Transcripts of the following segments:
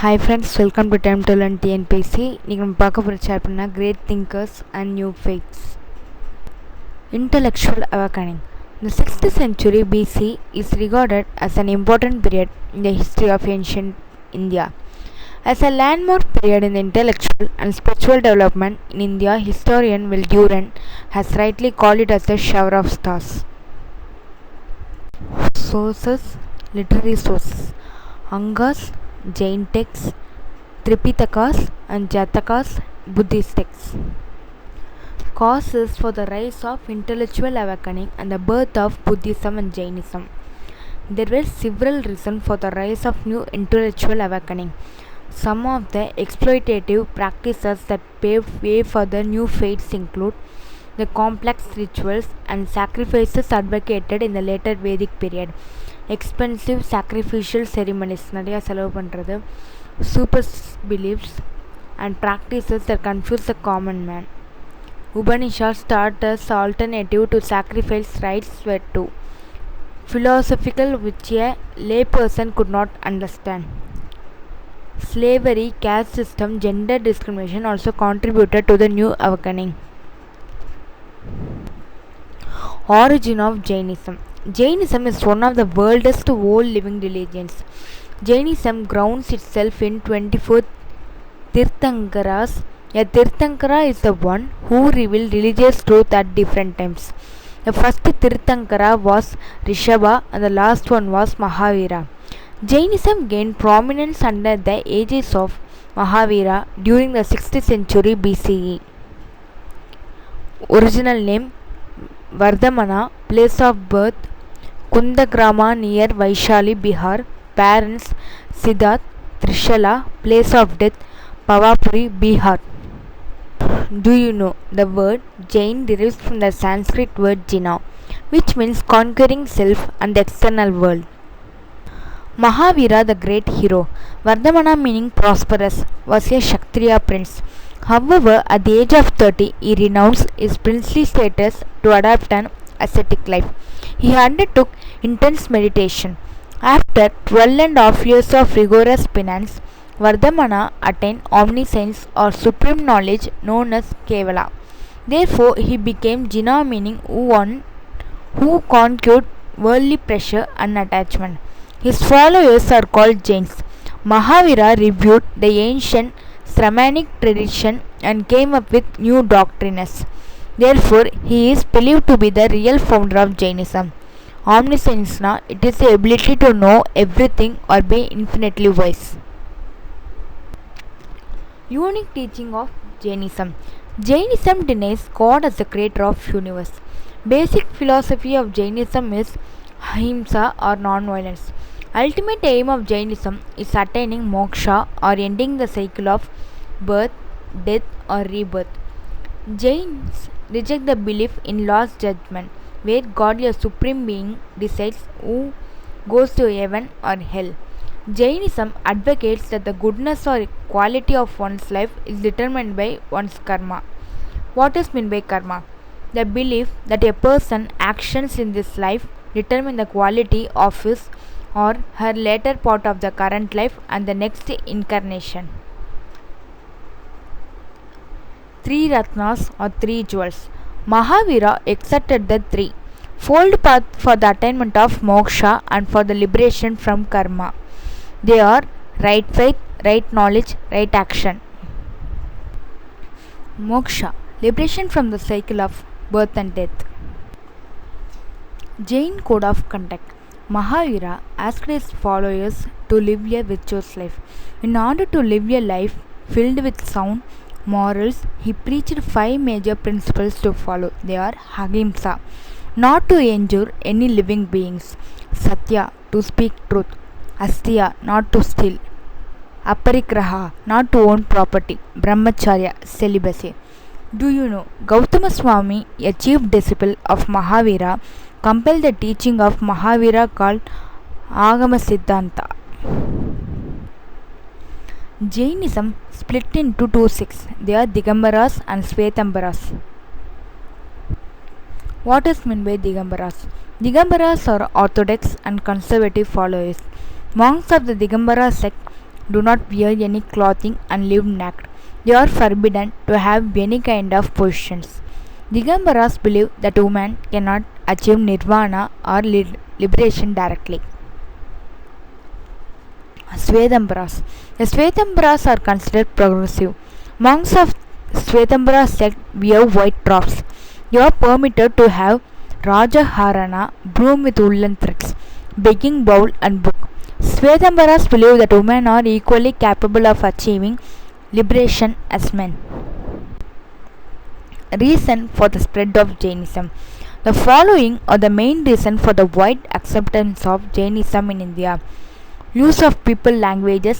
Hi friends, welcome to TERM2 and TNPSC. இன்னைக்கு நம்ம பார்க்க போகிற சாப்டர்னா Great Thinkers and New Faiths. Intellectual Awakening. The 6th century BC is regarded as an important period in the history of ancient India. As a landmark period in the intellectual and spiritual development in India, historian Will Durant has rightly called it as a shower of stars. Sources, literary sources. Angas, Jain texts, Tripitakas and Jatakas, Buddhist texts. Causes for the rise of intellectual awakening and the birth of Buddhism and Jainism. There were several reasons for the rise of new intellectual awakening. Some of the exploitative practices that paved way for the new faiths include the complex rituals and sacrifices advocated in the later Vedic period. Expensive sacrificial ceremonies, நிறையா செலவு பண்ணுறது, superstitious beliefs and practices that confuse the common man. Upanishads taught as alternative to sacrifice rites were too philosophical, which a layperson could not understand. Slavery, caste system, gender discrimination also contributed to the new awakening. Origin of Jainism. Jainism is one of the oldest whole living religions. Jainism grounds itself in 24 Tirthankaras. A Tirthankara is the one who revealed religious truth at different times. The first Tirthankara was Rishabha and the last one was Mahavira. Jainism gained prominence under the aegis of Mahavira during the 6th century BCE. Original name Vardhamana, place of birth Kundagrama near Vaishali, Bihar. Parents Siddharth, Trishala. Place of death Pavapuri, Bihar. Do you know the word Jain derives from the Sanskrit word Jina, which means conquering self and the external world. Mahavira, the great hero. Vardhamana, meaning prosperous, was a Kshatriya prince. However, at the age of 30, he renounced his princely status to adopt an ascetic life. He undertook intense meditation. After 12.5 years of rigorous penance, Vardhamana attained omniscience or supreme knowledge known as Kevala. Therefore, he became Jina, meaning who conquered worldly pressure and attachment. His followers are called Jains. Mahavira reviewed the ancient Brahmanic tradition and came up with new doctrines. Therefore, he is believed to be the real founder of Jainism. Omniscience, it is the ability to know everything or be infinitely wise. Unique teaching of Jainism. Jainism denies God as the creator of universe. Basic philosophy of Jainism is ahimsa or non-violence. Ultimate aim of Jainism is attaining moksha or ending the cycle of birth, death or rebirth. Jains reject the belief in last judgment, where God, a supreme being, decides who goes to heaven or hell. Jainism advocates that the goodness or quality of one's life is determined by one's karma. What is meant by karma? The belief that a person's actions in this life determine the quality of his or her later part of the current life and the next incarnation. Tri-rathnas or three jewels. Mahavira accepted the three-fold path for the attainment of moksha and for the liberation from karma. They are right faith, right knowledge, right action. Moksha, liberation from the cycle of birth and death. Jain code of conduct. Mahavira asked his followers to live a virtuous life. In order to live a life filled with sound morals, he preached 5 major principles to follow. They are ahimsa, not to injure any living beings; satya, to speak truth; asteya, not to steal; aparigraha, not to own property; brahmacharya, celibacy. Do you know Gautama Swami, a chief disciple of Mahavira, compiled the teaching of Mahavira called Agama Siddhanta. Jainism split into two sects. They are Digambaras and Svetambaras. What is meant by Digambaras? Digambaras are orthodox and conservative followers. Monks of the Digambara sect do not wear any clothing and live naked. They are forbidden to have any kind of positions. Digambaras believe that women cannot achieve nirvana or liberation directly. Svetambras. The Svetambras are considered progressive. Monks of Svetambara sect wear white robes. They are permitted to have Rajaharana, broom with woolen threads, begging bowl and book. Svetambaras believe that women are equally capable of achieving liberation as men. Reason for the spread of Jainism. The following are the main reason for the wide acceptance of Jainism in India: use of people languages,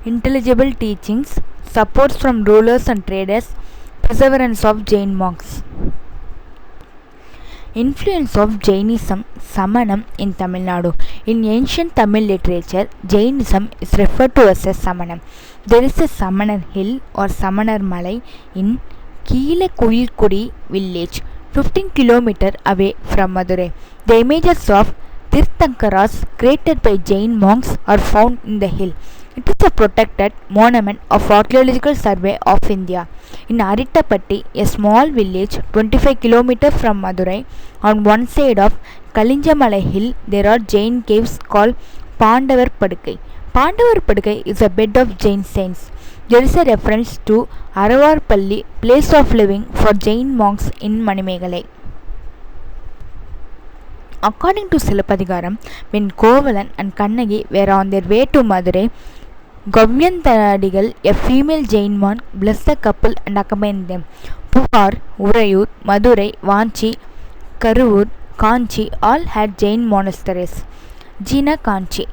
intelligible teachings, supports from rulers and traders, perseverance of Jain monks. Influence of Jainism, Samanam in Tamilnadu. In ancient Tamil literature, Jainism is referred to as a Samanam. There is a Samanar hill or Samanar Malai in Keelakuilkudi village, 15 km away from Madurai. The images of Tirthankaras created by Jain monks are found in the hill. It is a protected monument of Archaeological Survey of India. In Arittapatti, a small village 25 km from Madurai, on one side of Kalinjamalai hill, there are Jain caves called Pandavar Padukai. Pandavar Padukai is a bed of Jain saints. There is a reference to Aravarpalli, place of living for Jain monks in Manimegalai. According to Silappadigaram, when Kovalan and Kannagi were on their way to Madurai, Gavyantadigal, a female Jain monk, blessed the couple and accompanied them. Puhar, Urayur, Madurai, Vanchi, Karuvur, Kanchi all had Jain monasteries. Jina Kanchi.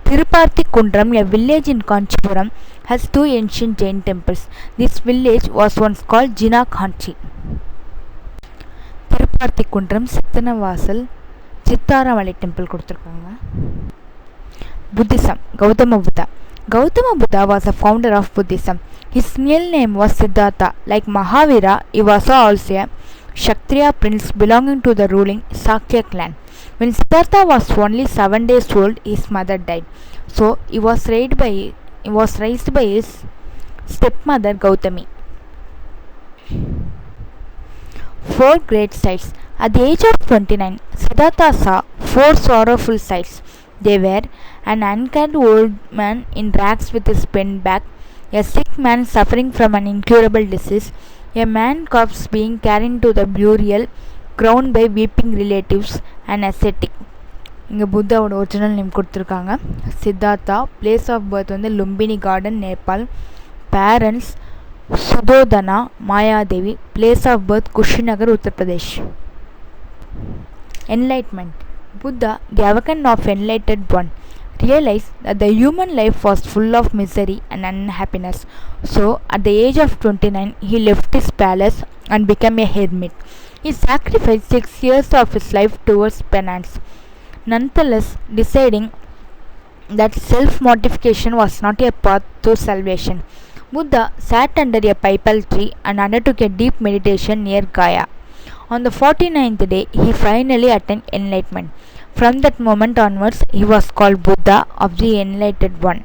Tirupattikundram, a village in Kanchipuram, has two ancient Jain temples. This village was once called Jina Kanchi. Tirupattikundram, Sittanavasal, Chittaramali temple கொடுத்திருக்காங்க. Buddhism. Gautama Buddha. Gautama Buddha was the founder of Buddhism. His real name was Siddhartha. Like Mahavira, he was also a Kshatriya prince belonging to the ruling Sakya clan. When Siddhartha was only 7 days old, his mother died. So he was raised by his stepmother Gautami. 4 great sights. At the age of 29, Siddhartha saw 4 sorrowful sights. They were an uncared old man in rags with his bent back, a sick man suffering from an incurable disease, a man corpse being carried to the burial ground by weeping relatives, and ascetic. இங்கே புத்தாவோட original name கொடுத்துருக்காங்க. Siddhartha. Place of birth வந்து Lumbini garden, Nepal. Parents சுதோதனா, Mayadevi. Place of birth Kushinagar, Uttar Pradesh. Enlightenment. Buddha, the awakened of enlightened one, realized that the human life was full of misery and unhappiness. So, at the age of 29, he left his palace and became a hermit. He sacrificed 6 years of his life towards penance, nonetheless deciding that self-mortification was not a path to salvation. Buddha sat under a pipal tree and undertook a deep meditation near Gaya. On the 49th day, he finally attained enlightenment. From that moment onwards, he was called Buddha of the Enlightened One.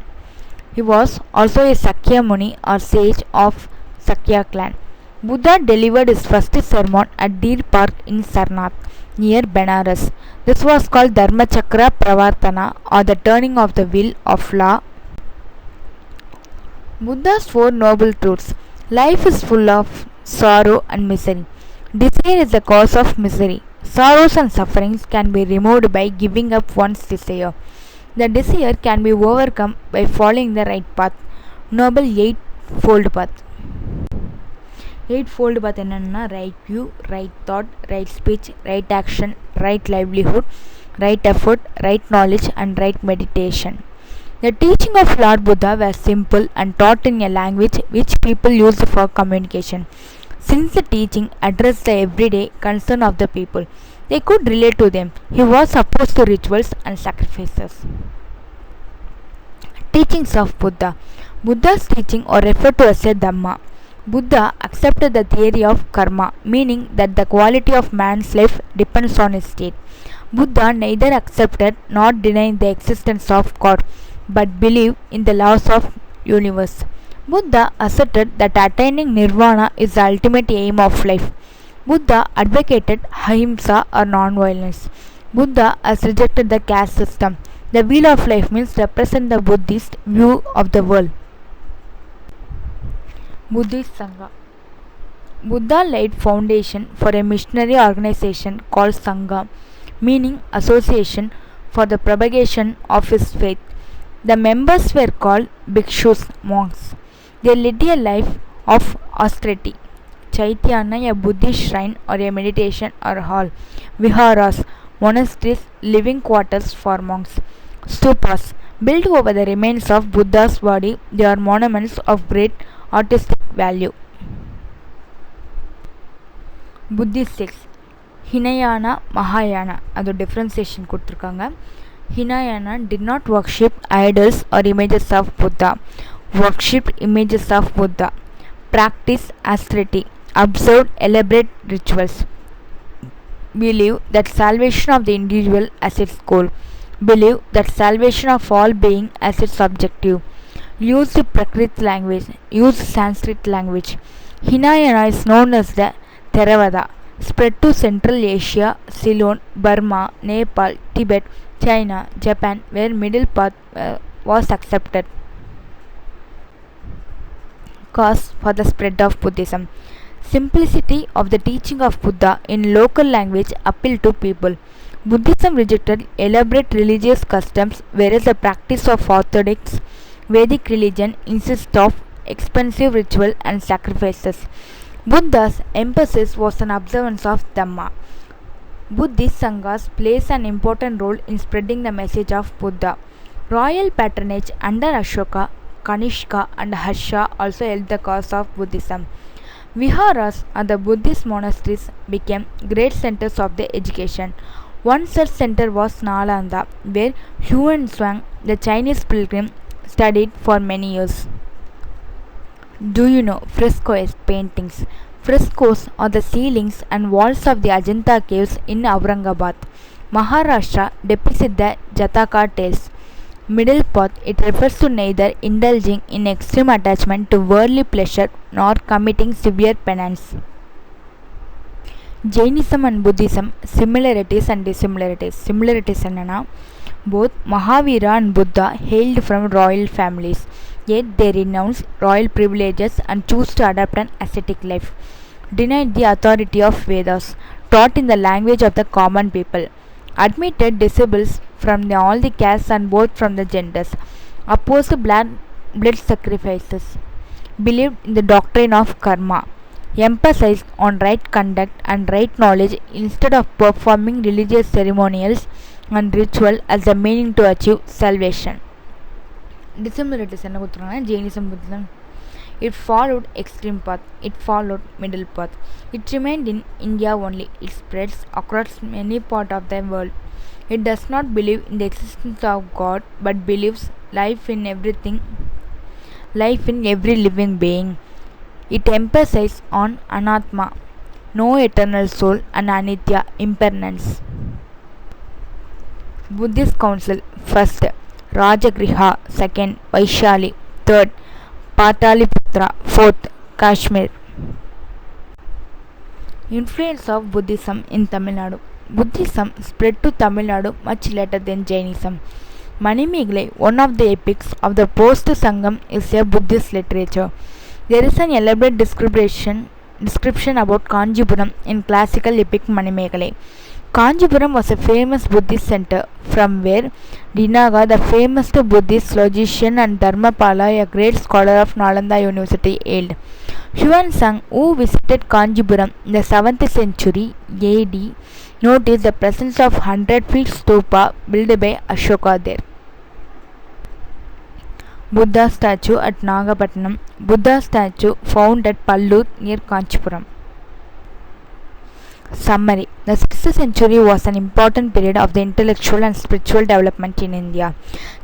He was also a Sakya Muni or sage of Sakya clan. Buddha delivered his first sermon at Deer Park in Sarnath, near Benares. This was called Dharmachakra Pravartana, or the turning of the wheel of law. Buddha's 4 noble truths. Life is full of sorrow and misery. Desire is the cause of misery. Sorrows and sufferings can be removed by giving up one's desire. The desire can be overcome by following the right path. Noble eightfold path. Eightfold path என்னன்னா right view, right thought, right speech, right action, right livelihood, right effort, right knowledge, and right meditation. The teaching of Lord Buddha was simple and taught in a language which people used for communication. Since the teaching addressed the everyday concern of the people, they could relate to them. He was opposed to rituals and sacrifices. Teachings of Buddha. Buddha's teaching are referred to as a Dhamma. Buddha accepted the theory of karma, meaning that the quality of man's life depends on his state. Buddha neither accepted nor denied the existence of God. but believe in the laws of universe. Buddha asserted that attaining nirvana is the ultimate aim of life. Buddha advocated ahimsa or non-violence. Buddha has rejected the caste system. The wheel of life means represent the Buddhist view of the world. Buddhist Sangha. Buddha laid foundation for a missionary organization called Sangha, meaning association for the propagation of his faith. The members were called bhikshus, monks. They led a life of austerity. Chaityana, a Buddhist shrine or a meditation or hall. Viharas, monasteries, living quarters for monks. Stupas, built over the remains of Buddha's body, they are monuments of great artistic value. Buddhist sects. Hinayana, Mahayana, அது differentiation கொடுத்துருக்காங்க. Hinayana did not worship idols or images of Buddha, worshipped images of Buddha, practiced austerity, observed elaborate rituals, believe that salvation of the individual as its goal, believe that salvation of all being as its objective, use the Prakrit language, use Sanskrit language. Hinayana is known as the Theravada, spread to Central Asia, Ceylon, Burma, Nepal, Tibet, China, Japan, where middle path was accepted. Cause for the spread of Buddhism. Simplicity of the teaching of Buddha in local language appealed to people. Buddhism rejected elaborate religious customs, whereas the practice of orthodox Vedic religion insists of expensive ritual and sacrifices. Buddha's emphasis was on observance of Dhamma. Buddhist Sanghas plays an important role in spreading the message of Buddha. Royal patronage under Ashoka, Kanishka and Harsha also helped the cause of Buddhism. Viharas and the Buddhist monasteries became great centers of the education. One such center was Nalanda, where Huan Zhuang, the Chinese pilgrim, studied for many years. Do you know frescoes paintings? Frescoes are the ceilings and walls of the Ajanta caves in Aurangabad, Maharashtra, depicts the Jataka tales. Middle path, it refers to neither indulging in extreme attachment to worldly pleasure nor committing severe penance. Jainism and Buddhism, similarities and dissimilarities. Similarities என்னன்னா, both Mahavira and Buddha hailed from royal families, yet they renounced royal privileges and chose to adopt an ascetic life, denied the authority of Vedas, taught in the language of the common people, admitted disciples from all the castes and both from the genders, opposed blood sacrifices, believed in the doctrine of karma, emphasized on right conduct and right knowledge instead of performing religious ceremonials and ritual as the meaning to achieve salvation. Dissimilarities என்ன கொடுத்துருக்காங்கன்னா, Jainism, Buddhism, it followed extreme path, it followed middle path, it remained in India only, it spreads across many parts of the world. It does not believe in the existence of God but believes life in every living being. It emphasizes on anatma, no eternal soul, and anitya, impermanence. Buddhist council. First, Rajagriha. Second, Vaishali. Third, Pataliputra. Fourth, Kashmir. Influence of Buddhism in Tamilnadu. Buddhism spread to Tamilnadu much later than Jainism. Manimegalai, one of the epics of the post-Sangam, is a Buddhist literature. There is an elaborate description about Kanjipuram in classical epic Manimegalai. Kanjipuram was a famous Buddhist center from where Dinaga, the famous Buddhist logician, and Dharmapala, a great scholar of Nalanda University, hailed. Huan Zhuang, who visited Kanjipuram in the 7th century AD, noticed the presence of 100-feet stupa built by Ashoka there. Buddha statue at Nagapattinam. Buddha statue found at Pallur near Kanchipuram. Summary. The 6th century was an important period of the intellectual and spiritual development in India.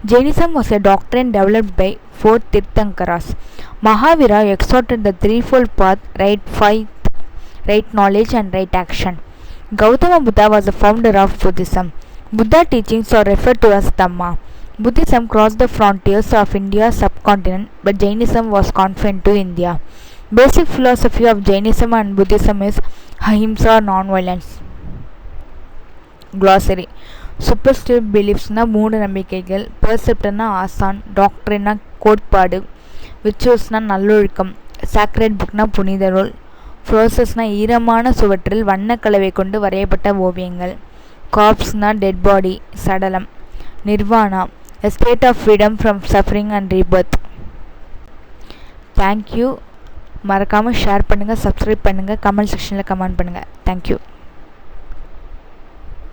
Jainism was a doctrine developed by 4 Tirthankaras. Mahavira exhorted the threefold path, right faith, right knowledge and right action. Gautama Buddha was the founder of Buddhism. Buddha teachings are referred to as Dhamma. Buddhism crossed the frontiers of India's subcontinent, but Jainism was confined to India. Basic philosophy of Jainism and Buddhism is ahimsa or non-violence. Glossary. Superstitious beliefஸ்னா மூட நம்பிக்கைகள், பெர்செப்ட்னா ஆசான், டாக்டரினா கோட்பாடு, விச்சுவல்ஸ்னா நல்லொழுக்கம், sacred புக்னா புனித நூல், ஃப்ரோசஸ்னா ஈரமான சுவற்றில் வண்ணக்கலவை கொண்டு வரையப்பட்ட ஓவியங்கள், காப்ஸ்னா டெட் பாடி சடலம், nirvana a state of freedom from suffering and rebirth. Thank you. மறக்காமல் ஷேர் பண்ணுங்கள், சப்ஸ்கிரைப் பண்ணுங்கள், கமெண்ட் செக்ஷனில் கமெண்ட் பண்ணுங்கள். தேங்க்யூ.